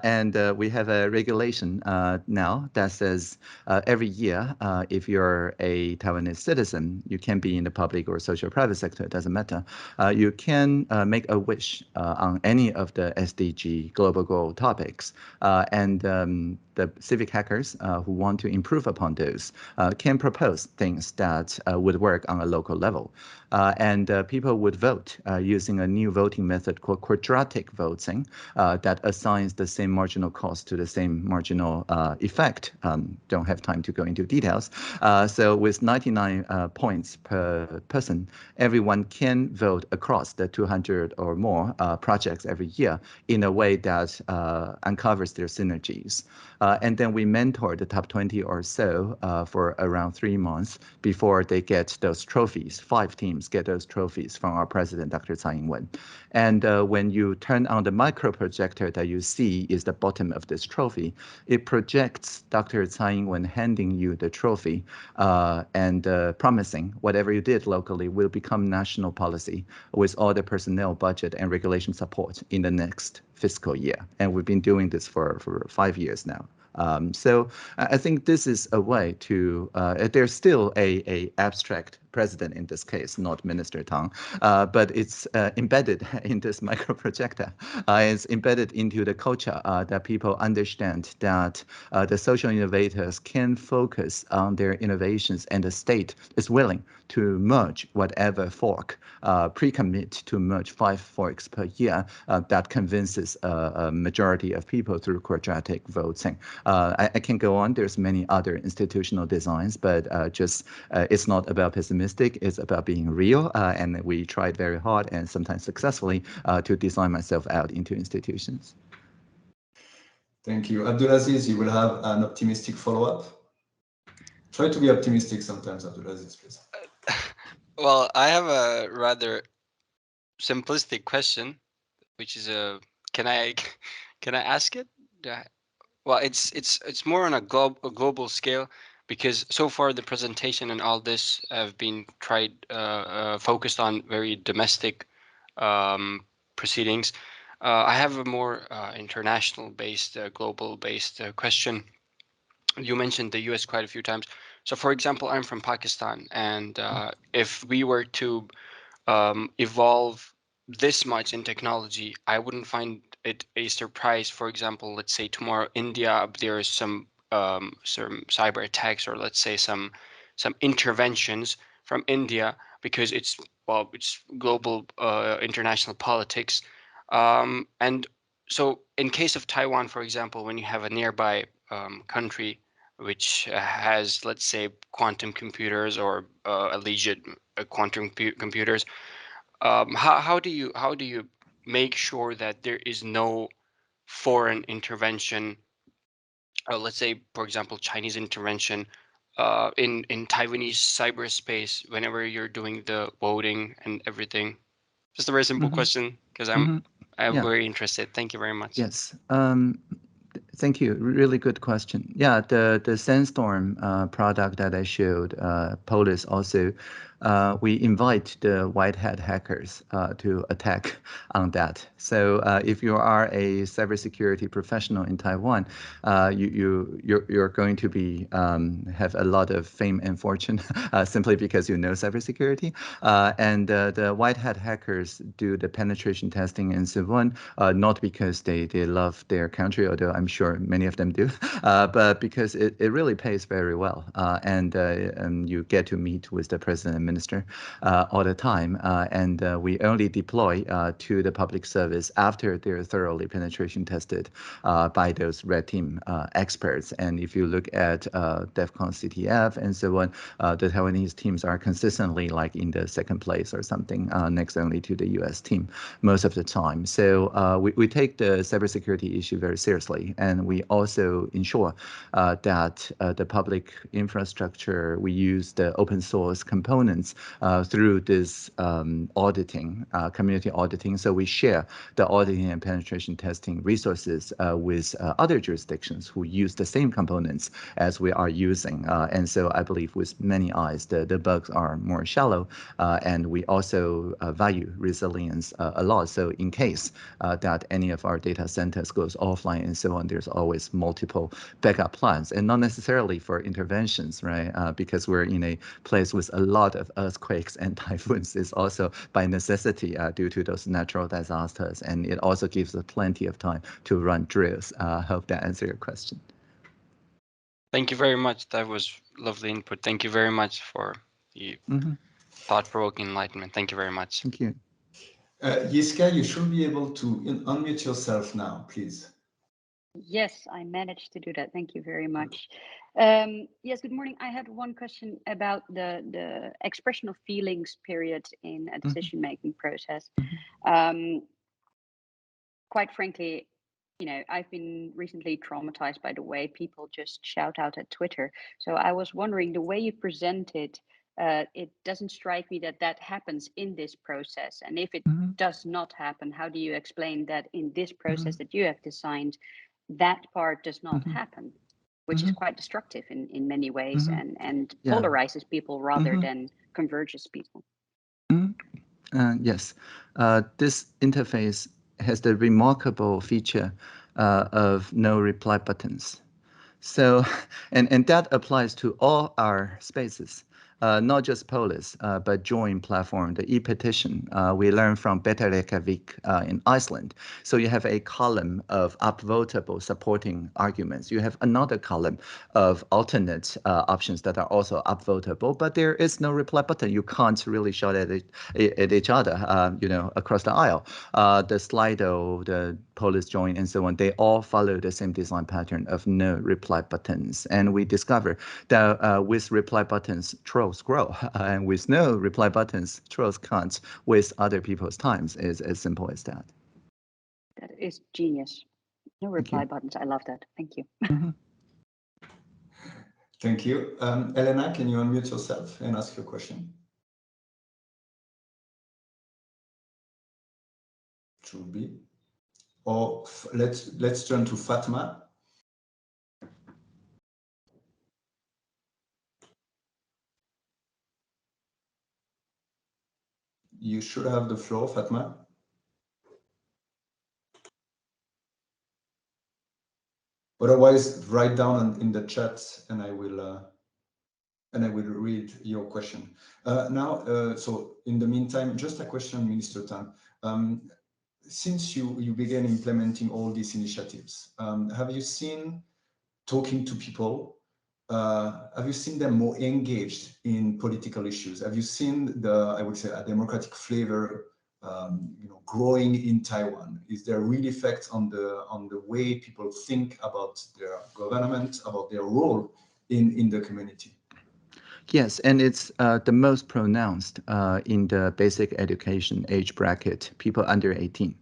[SPEAKER 2] And we have a regulation now that says every year, if you're a Taiwanese citizen, you can be in the public or social private sector, it doesn't matter. You can make a wish on any of the SDG global goal topics. And the civic hackers who want to improve upon those can propose things that would work on a local level. And people would vote using a new voting method called quadratic voting that assigns the same marginal cost to the same marginal effect. Don't have time to go into details. So with 99 points per person, everyone can vote across the 200 or more projects every year in a way that uncovers their synergies. And then we mentor the top 20 or so for around 3 months before they get those trophies. 5 teams get those trophies from our president, Dr. Tsai Ing-wen. And when you turn on the micro projector that you see is the bottom of this trophy, it projects Dr. Tsai Ing-wen handing you the trophy and promising whatever you did locally will become national policy with all the personnel, budget, and regulation support in the next fiscal year. And we've been doing this for 5 years now. So I think this is a way to, there's still a abstract president in this case, not Minister Tang, but it's embedded in this micro projector. It's embedded into the culture that people understand that the social innovators can focus on their innovations and the state is willing to merge whatever fork, pre-commit to merge 5 forks per year that convinces a majority of people through quadratic voting. I can go on. There's many other institutional designs, but just it's not about pessimistic. It's about being real. And we tried very hard and sometimes successfully to design myself out into institutions.
[SPEAKER 1] Thank you. Abdulaziz, you will have an optimistic follow-up. Try to be optimistic sometimes, Abdulaziz, please.
[SPEAKER 5] Well, I have a rather simplistic question, which is can I ask it? Well, it's more on a global scale, because so far the presentation and all this have been focused on very domestic proceedings. I have a more international-based, global-based question. You mentioned the U.S. quite a few times. So, for example, I'm from Pakistan, and if we were to evolve this much in technology, I wouldn't find it a surprise. For example, let's say tomorrow India, there is some cyber attacks, or let's say some interventions from India, because it's global international politics. And so in case of Taiwan, for example, when you have a nearby country which has, let's say, quantum computers or alleged quantum computers, how do you make sure that there is no foreign intervention, let's say, for example, Chinese intervention in Taiwanese cyberspace whenever you're doing the voting and everything? Just a very simple question, because I'm very interested. Thank you very much.
[SPEAKER 2] Yes. Thank you. Really good question. Yeah, the Sandstorm product that I showed, Polis also, we invite the white hat hackers to attack on that. So if you are a cybersecurity professional in Taiwan, you're going to be have a lot of fame and fortune simply because you know cybersecurity. And the white hat hackers do the penetration testing and so on, not because they love their country, although I'm sure many of them do, but because it really pays very well. And you get to meet with the president and minister all the time. And we only deploy to the public service after they're thoroughly penetration tested by those red team experts. And if you look at DEFCON CTF and so on, the Taiwanese teams are consistently like in the 2nd place or something, next only to the US team most of the time. So we take the cybersecurity issue very seriously, and we also ensure that the public infrastructure, we use the open source components through this auditing, community auditing. So we share the auditing and penetration testing resources with other jurisdictions who use the same components as we are using. And so I believe with many eyes, the bugs are more shallow, and we also value resilience a lot. So in case that any of our data centers goes offline and so on, there's always multiple backup plans, and not necessarily for interventions, right? Because we're in a place with a lot of earthquakes and typhoons. Is also by necessity due to those natural disasters, and it also gives us plenty of time to run drills. Hope that answers your question.
[SPEAKER 5] Thank you very much. That was lovely input. Thank you very much for the thought-provoking enlightenment. Thank you very much.
[SPEAKER 2] Thank you.
[SPEAKER 1] Yiska, you should be able to unmute yourself now, please.
[SPEAKER 6] Yes, I managed to do that. Thank you very much. Yes, good morning. I had one question about the expression of feelings period in a decision-making process. Quite frankly, you know, I've been recently traumatized by the way people just shout out at Twitter. So I was wondering, the way you present it, it doesn't strike me that that happens in this process. And if it does not happen, how do you explain that in this process that you have designed, that part does not happen, which is quite destructive in many ways and polarizes people rather than converges people?
[SPEAKER 2] Yes, this interface has the remarkable feature of no reply buttons. So, and that applies to all our spaces, not just Polis, but join platform, the e-petition. We learned from Better Reykjavik in Iceland. So you have a column of upvotable supporting arguments. You have another column of alternate options that are also upvotable, but there is no reply button. You can't really shout at each other, you know, across the aisle. The Slido, the Polis join, and so on, they all follow the same design pattern of no reply buttons. And we discover that with reply buttons, trolls grow. And with no reply buttons, trolls can't waste other people's times. It's as simple as that.
[SPEAKER 6] That is genius. No reply buttons. I love that. Thank you.
[SPEAKER 1] Thank you. Elena, can you unmute yourself and ask your question? Should be. Or let's turn to Fatma. You should have the floor, Fatma. Otherwise, write down in the chat, and I will read your question. So in the meantime, just a question, Minister Tang. Since you began implementing all these initiatives, have you seen, talking to people, have you seen them more engaged in political issues? Have you seen I would say, a democratic flavor, growing in Taiwan? Is there a real effect on the way people think about their government, about their role in the community?
[SPEAKER 2] Yes, and it's the most pronounced in the basic education age bracket, people under 18.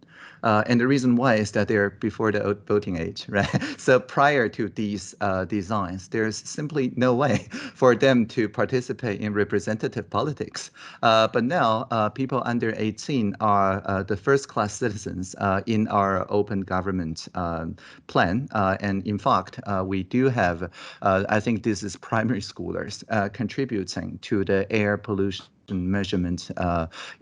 [SPEAKER 2] And the reason why is that they're before the voting age, right? So prior to these designs, there's simply no way for them to participate in representative politics. But now people under 18 are the first-class citizens in our open government plan. And in fact, we do have, I think this is primary schoolers contributing to the air pollution measurement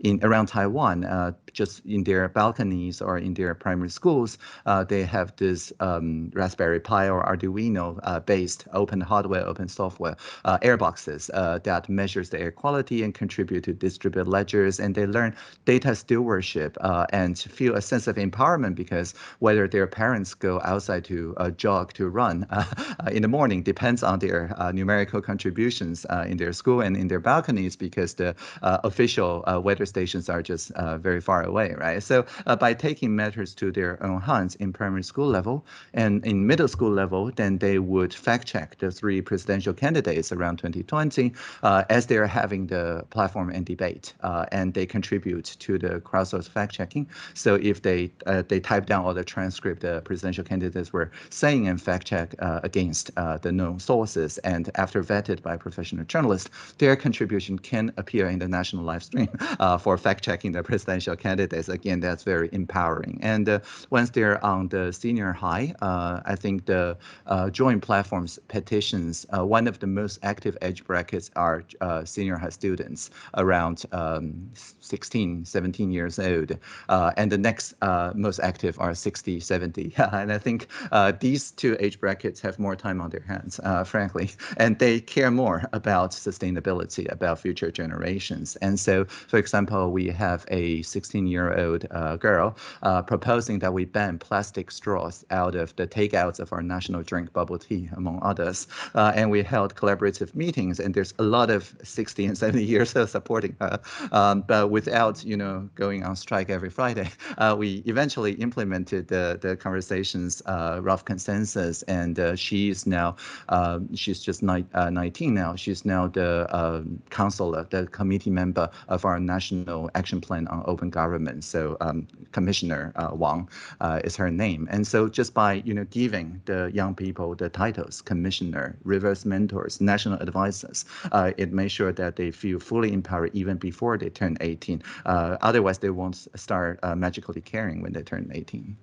[SPEAKER 2] in around Taiwan, just in their balconies or in their primary schools. They have this Raspberry Pi or Arduino based open hardware, open software air boxes that measures the air quality and contribute to distributed ledgers. And they learn data stewardship and feel a sense of empowerment, because whether their parents go outside to jog, to run in the morning depends on their numerical contributions in their school and in their balconies, because the official weather stations are just very far away, right? So by taking matters to their own hands in primary school level and in middle school level, then they would fact check the 3 presidential candidates around 2020 as they're having the platform and debate, and they contribute to the crowdsourced fact checking. So if they type down all the transcript the presidential candidates were saying and fact check against the known sources, and after vetted by professional journalists, their contribution can appear in the national live stream for fact-checking the presidential candidates. Again, that's very empowering. And once they're on the senior high, I think the joint platforms, petitions, one of the most active age brackets are senior high students around 16, 17 years old. And the next most active are 60, 70. And I think these 2 age brackets have more time on their hands, frankly, and they care more about sustainability, about future generations. And so, for example, we have a 16 16-year-old girl proposing that we ban plastic straws out of the takeouts of our national drink, bubble tea, among others. And we held collaborative meetings, and there's a lot of 60 and 70 years of supporting her. But without, going on strike every Friday, we eventually implemented the conversations, rough consensus, and she's now, she's just 19 now. She's now the counselor, the committee member of our National Action Plan on Open Government. So Commissioner Wang is her name. And so just by, giving the young people the titles, commissioner, reverse mentors, national advisors, it makes sure that they feel fully empowered even before they turn 18. Otherwise, they won't start magically caring when they turn 18.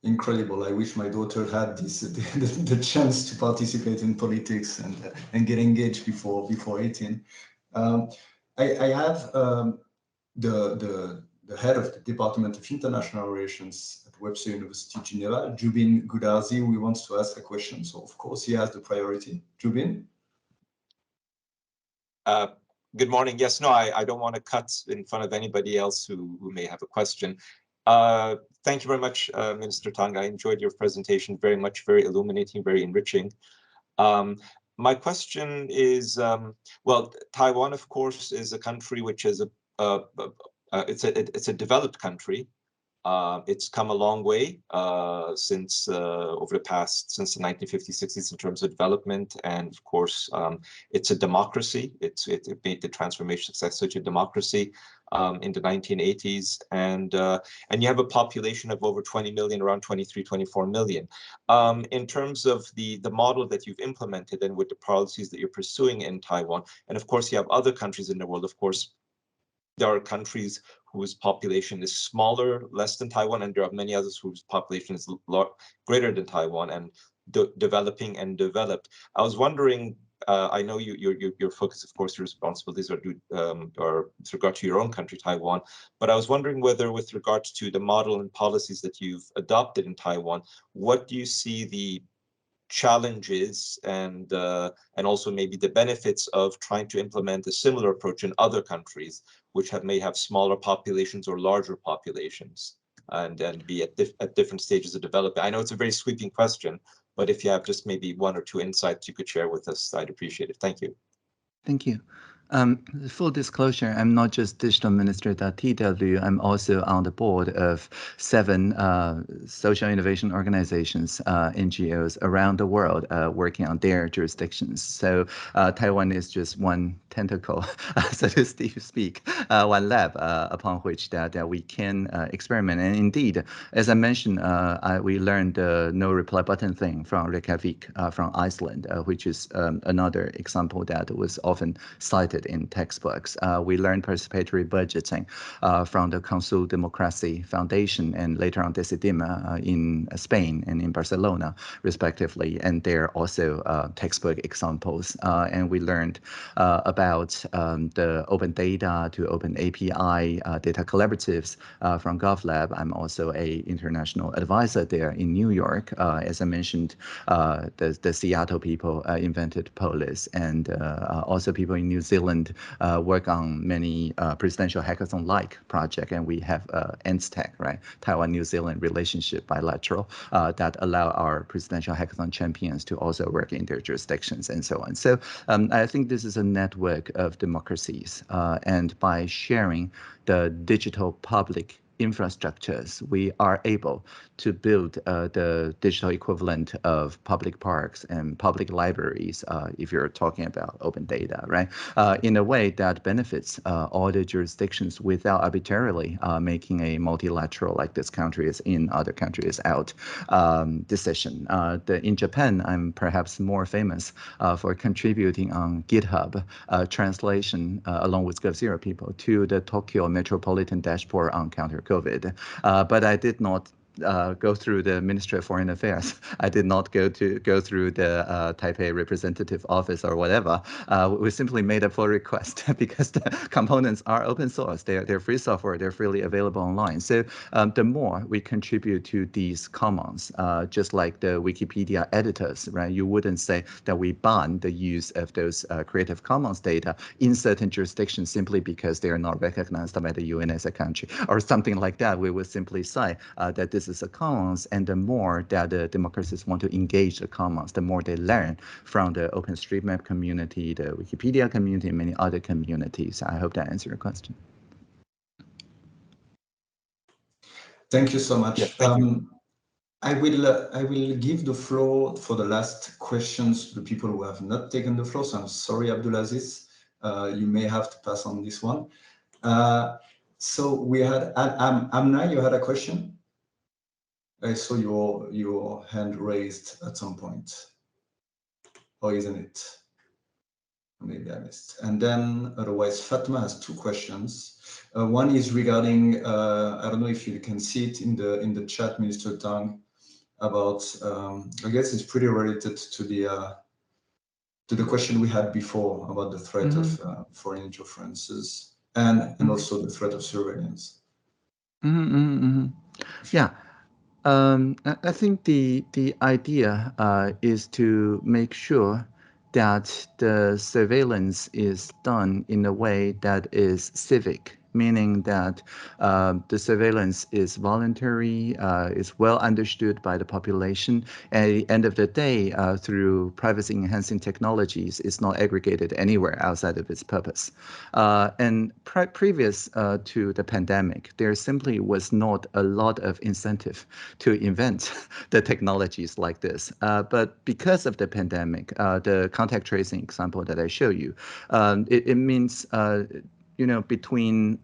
[SPEAKER 1] Incredible. I wish my daughter had this the chance to participate in politics and get engaged before 18. I have the head of the Department of International Relations at Webster University Geneva, Jubin Gudarzi, who wants to ask a question. So of course he has the priority. Jubin?
[SPEAKER 7] Good morning. Yes, no, I don't want to cut in front of anybody else who may have a question. Thank you very much, Minister Tang. I enjoyed your presentation very much, very illuminating, very enriching. My question is, well, Taiwan, of course, is a country which is it's a developed country. It's come a long way since over the past, since the 1950s, 60s in terms of development, and of course, it's a democracy. It made the transformation success to democracy in the 1980s, and you have a population of over 20 million, around 23, 24 million. In terms of the model that you've implemented and with the policies that you're pursuing in Taiwan, and of course, you have other countries in the world, of course. There are countries whose population is smaller, less than Taiwan, and there are many others whose population is greater than Taiwan and developing and developed. I was wondering, I know your focus, of course, your responsibilities are with regard to your own country, Taiwan, but I was wondering whether with regard to the model and policies that you've adopted in Taiwan, what do you see the challenges and also maybe the benefits of trying to implement a similar approach in other countries which may have smaller populations or larger populations and be at different stages of development? I know it's a very sweeping question, but if you have just maybe one or two insights you could share with us, I'd appreciate it. Thank you.
[SPEAKER 2] Thank you. Full disclosure, I'm not just digital minister at TW, I'm also on the board of 7 social innovation organizations, NGOs around the world working on their jurisdictions. So Taiwan is just one tentacle, so to speak, one lab upon which that we can experiment. And indeed, as I mentioned, we learned the no reply button thing from Reykjavik from Iceland, which is another example that was often cited in textbooks. We learned participatory budgeting from the Consul Democracy Foundation and later on Decidima in Spain and in Barcelona, respectively. And they're also textbook examples. And we learned about the open data to open API data collaboratives from GovLab. I'm also an international advisor there in New York. As I mentioned, the Seattle people invented Polis, and also people in New Zealand work on many presidential hackathon-like project, and we have ENSTEC, right? Taiwan-New Zealand relationship bilateral that allow our presidential hackathon champions to also work in their jurisdictions and so on. So I think this is a network of democracies, and by sharing the digital public infrastructures, we are able to build the digital equivalent of public parks and public libraries, if you're talking about open data, right? In a way that benefits all the jurisdictions without arbitrarily making a multilateral, like this country is in, other countries out decision. In Japan, I'm perhaps more famous for contributing on GitHub translation along with GovZero people to the Tokyo Metropolitan Dashboard on counter COVID. But I did not go through the Ministry of Foreign Affairs. I did not go through the Taipei representative office or whatever. We simply made a pull request because the components are open source. They're free software. They're freely available online. So the more we contribute to these commons, just like the Wikipedia editors, right? You wouldn't say that we ban the use of those Creative Commons data in certain jurisdictions simply because they are not recognized by the UN as a country or something like that. We would simply say that this is a commons, and the more that the democracies want to engage the commons, the more they learn from the OpenStreetMap community, the Wikipedia community, and many other communities. I hope that answered your question.
[SPEAKER 1] Thank you so much.
[SPEAKER 7] Yes, thank you.
[SPEAKER 1] I will give the floor for the last questions to the people who have not taken the floor. So I'm sorry, Abdulaziz, you may have to pass on this one. So we had Amna, you had a question. I saw your hand raised at some point, or isn't it? Maybe I missed. And then otherwise, Fatma has two questions. One is regarding I don't know if you can see it in the chat, Minister Tang, about I guess it's pretty related to the question we had before about the threat of foreign interferences and also the threat of surveillance.
[SPEAKER 2] Yeah. I think the idea is to make sure that the surveillance is done in a way that is civic, meaning that the surveillance is voluntary, is well understood by the population, and at the end of the day, through privacy-enhancing technologies, it's not aggregated anywhere outside of its purpose. And previous to the pandemic, there simply was not a lot of incentive to invent the technologies like this. But because of the pandemic, the contact tracing example that I show you, it means between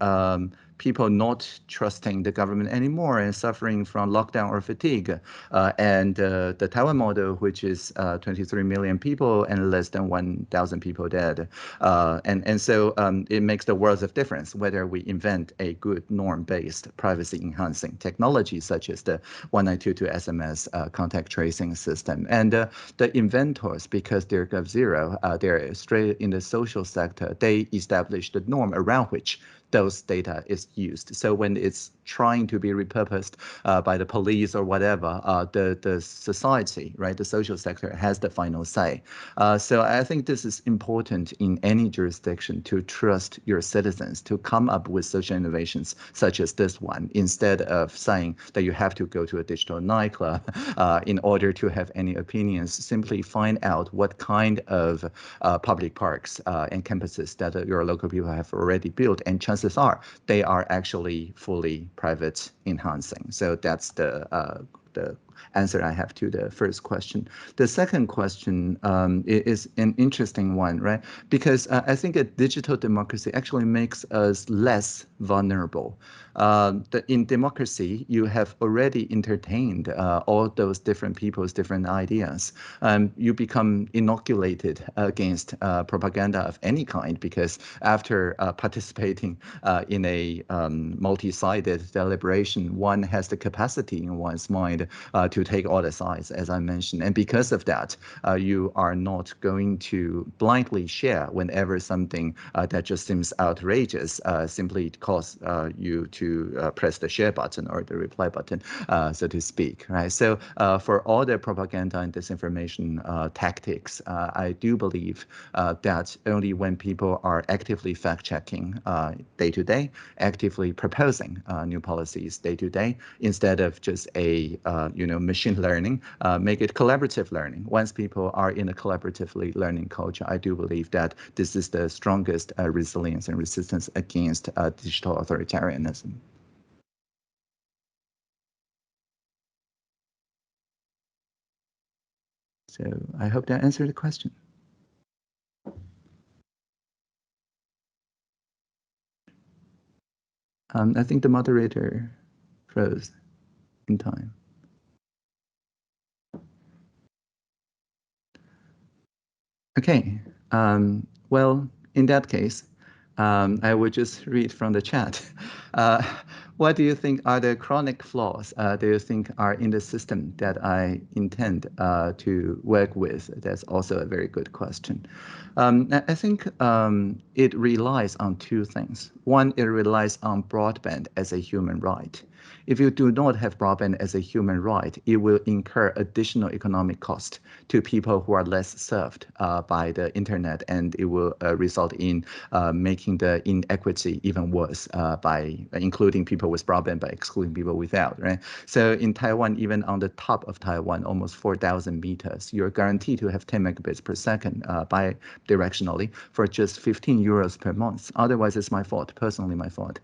[SPEAKER 2] people not trusting the government anymore and suffering from lockdown or fatigue, and the Taiwan model, which is 23 million people and less than 1,000 people dead. And so it makes the world of difference whether we invent a good norm-based privacy-enhancing technology such as the 1922 SMS contact tracing system. And the inventors, because they're GovZero, they're straight in the social sector, they established the norm around which those data is used. So when it's trying to be repurposed by the police or whatever, the society, right, the social sector has the final say. So I think this is important in any jurisdiction, to trust your citizens to come up with social innovations such as this one, instead of saying that you have to go to a digital nightclub in order to have any opinions. Simply find out what kind of public parks and campuses that your local people have already built, and chances are they are actually fully private enhancing. So that's the answer I have to the first question. The second question is an interesting one, right? Because I think a digital democracy actually makes us less vulnerable. In democracy, you have already entertained all those different people's different ideas. You become inoculated against propaganda of any kind, because after participating in a multi-sided deliberation, one has the capacity in one's mind to take all the sides, as I mentioned. And because of that, you are not going to blindly share whenever something that just seems outrageous simply cause you to press the share button or the reply button, so to speak, right? So for all the propaganda and disinformation tactics, I do believe that only when people are actively fact-checking day to day, actively proposing new policies day to day, instead of just a machine learning, make it collaborative learning. Once people are in a collaboratively learning culture, I do believe that this is the strongest resilience and resistance against digital authoritarianism. So I hope that answered the question. I think the moderator froze in time. Okay, well, in that case, I will just read from the chat. What do you think are the chronic flaws do you think are in the system that I intend to work with? That's also a very good question. I think it relies on two things. One, it relies on broadband as a human right. If you do not have broadband as a human right, it will incur additional economic cost to people who are less served by the internet, and it will result in making the inequity even worse by including people with broadband by excluding people without, right? So in Taiwan, even on the top of Taiwan, almost 4,000 meters, you're guaranteed to have 10 megabits per second bi-directionally for just 15 euros per month. Otherwise, it's my fault, personally my fault.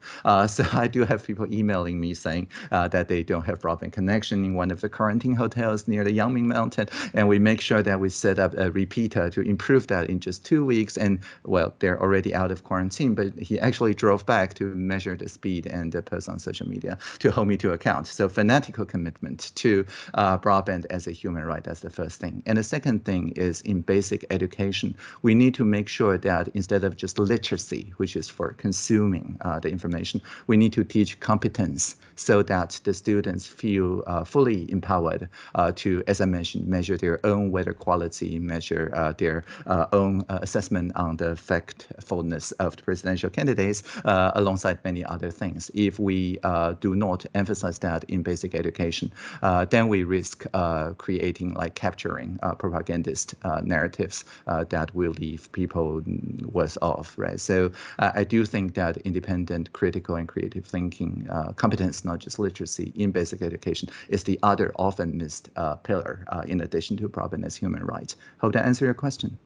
[SPEAKER 2] So I do have people emailing me saying that they don't have broadband connection in one of the quarantine hotels near the Yangming Mountain, and we make sure that we set up a repeater to improve that in just 2 weeks. And well, they're already out of quarantine, but he actually drove back to measure the speed and post on social media to hold me to account. So fanatical commitment to broadband as a human right, that's the first thing. And the second thing is in basic education, we need to make sure that instead of just literacy, which is for consuming the information, we need to teach competence so that the students feel fully empowered to, as I mentioned, measure their own weather quality, measure their own assessment on the factfulness of the presidential candidates, alongside many other things. If we do not emphasize that in basic education, then we risk creating, like capturing propagandist narratives that will leave people worse off, right? So I do think that independent, critical, and creative thinking competence, not just literacy, in basic education is the other often missed pillar in addition to broadband as human rights. Hope that answers your question.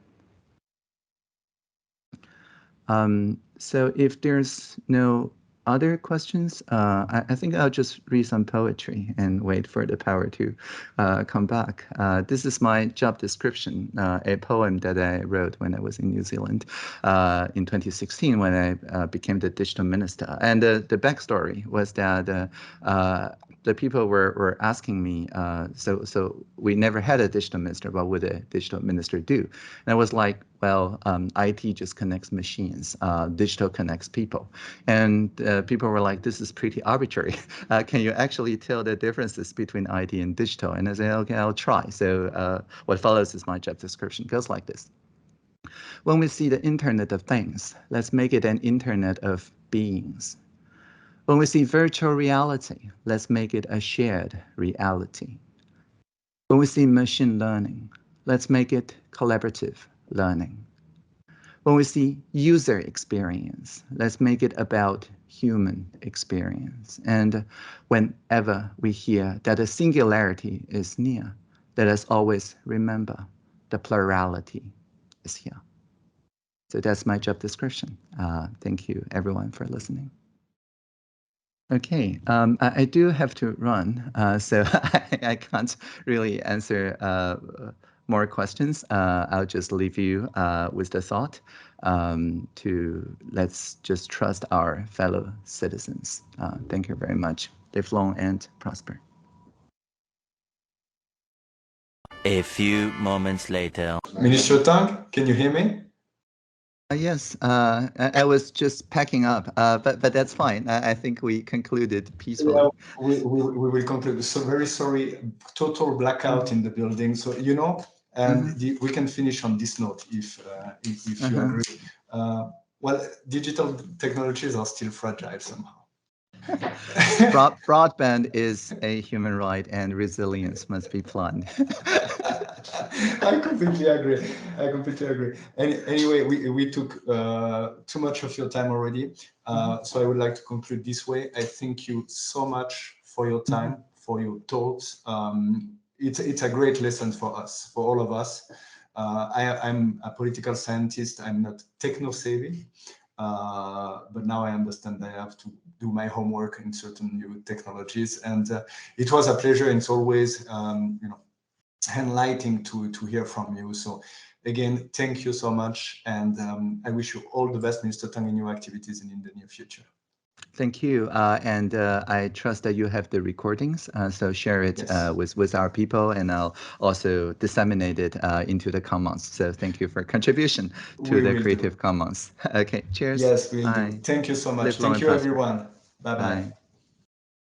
[SPEAKER 2] So if there's no other questions, I think I'll just read some poetry and wait for the power to come back. This is my job description, a poem that I wrote when I was in New Zealand in 2016 when I became the digital minister. And the backstory was that the people were asking me, so we never had a digital minister, what would a digital minister do? And I was like, well, IT just connects machines, digital connects people. And people were like, this is pretty arbitrary. Can you actually tell the differences between IT and digital? And I said, okay, I'll try. So what follows is my job description. It goes like this. When we see the Internet of Things, let's make it an Internet of Beings. When we see virtual reality, let's make it a shared reality. When we see machine learning, let's make it collaborative learning. When we see user experience, let's make it about human experience. And whenever we hear that a singularity is near, let us always remember the plurality is here. So that's my job description. Thank you, everyone, for listening. Okay, I do have to run, so I can't really answer more questions. I'll just leave you with the thought to let's just trust our fellow citizens. Thank you very much. Live long and prosper.
[SPEAKER 8] A few moments later.
[SPEAKER 1] Minister Tang, can you hear me?
[SPEAKER 2] Yes, I was just packing up, but that's fine. I think we concluded peacefully.
[SPEAKER 1] Yeah, we will conclude. So very sorry, total blackout in the building. So and we can finish on this note if you agree. Well, digital technologies are still fragile somehow.
[SPEAKER 2] Broadband is a human right, and resilience must be planned.
[SPEAKER 1] I completely agree. Anyway, we took too much of your time already. So I would like to conclude this way. I thank you so much for your time, for your talks. It's a great lesson for us, for all of us. I'm a political scientist. I'm not techno-savvy. But now I understand I have to do my homework in certain new technologies. And it was a pleasure. And it's always, enlightening to hear from you. So again, thank you so much. And I wish you all the best, Minister Tang, in your activities and in the near future.
[SPEAKER 2] Thank you. And I trust that you have the recordings. So share it with our people, and I'll also disseminate it into the Commons. So thank you for contribution to the Creative Commons. Okay, cheers.
[SPEAKER 1] Yes, we will do. Thank you so much. Thank you, everyone. Bye-bye.